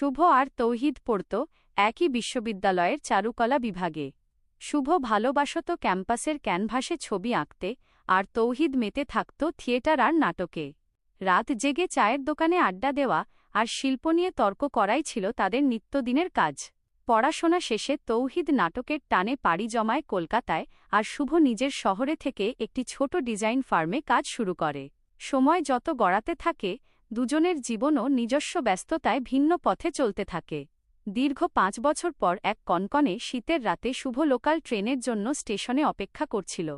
শুভ আর তৌহিদ পড়ত একই বিশ্ববিদ্যালয়ের চারুকলা বিভাগে। শুভ ভালোবাসত ক্যাম্পাসের ক্যানভাসে ছবি আঁকতে, আর তৌহিদ মেতে থাকত থিয়েটার আর নাটকে। রাত জেগে চায়ের দোকানে আড্ডা দেওয়া আর শিল্প নিয়ে তর্ক করাই ছিল তাদের নিত্যদিনের কাজ। পড়াশোনা শেষে তৌহিদ নাটকের টানে পাড়ি জমায় কলকাতায়, আর শুভ নিজের শহরে থেকে একটি ছোট ডিজাইন ফার্মে কাজ শুরু করে। সময় যত গড়াতে থাকে, দুজনের জীবনও নিজস্ব ব্যস্ততায় ভিন্ন পথে চলতে থাকে। দীর্ঘ 5 বছর পর এক কনকনে শীতের রাতে শুভ লোকাল ট্রেনের জন্য স্টেশনে অপেক্ষা করছিল।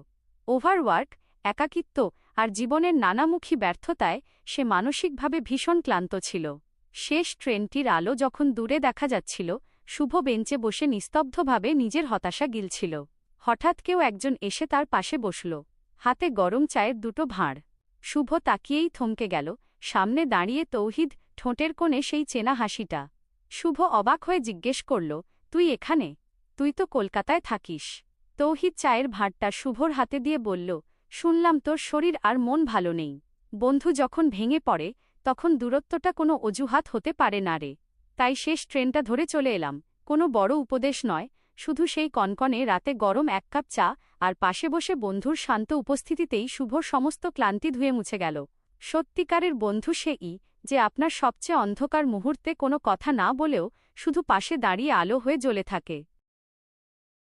ওভারওয়ার্ক, একাকিত্ব আর জীবনের নানামুখী ব্যর্থতায় সে মানসিকভাবে ভীষণ ক্লান্ত ছিল। শেষ ট্রেনটির আলো যখন দূরে দেখা যাচ্ছিল, শুভ বেঞ্চে বসে নিস্তব্ধভাবে নিজের হতাশা গিলছিল। হঠাৎ কেউ একজন এসে তার পাশে বসল, হাতে গরম চায়ের দুটো ভাঁড়। শুভ তাকিয়েই থমকে গেল। সামনে দাঁড়িয়ে তৌহিদ, ঠোঁটের কোণে সেই চেনা হাসিটা। শুভ অবাক হয়ে জিজ্ঞেস করল, তুই এখানে? তুই তো কলকাতায় থাকিস। তৌহিদ চায়ের ভাঁড়টা শুভর হাতে দিয়ে বলল, শুনলাম তোর শরীর আর মন ভালো নেই। বন্ধু যখন ভেঙে পড়ে, তখন দূরত্বটা কোনো অজুহাত হতে পারে না রে। তাই শেষ ট্রেনটা ধরে চলে এলাম। কোনো বড় উপদেশ নয়, শুধু সেই কনকনে রাতে গরম এক কাপ চা আর পাশে বসে বন্ধুর শান্ত উপস্থিতিতেই শুভর সমস্ত ক্লান্তি ধুয়ে মুছে গেল। সত্যিকারের বন্ধু সেই, যে আপনার সবচেয়ে অন্ধকার মুহূর্তে কোনো কথা না বলেও শুধু পাশে দাঁড়িয়ে আলো হয়ে জ্বলে থাকে।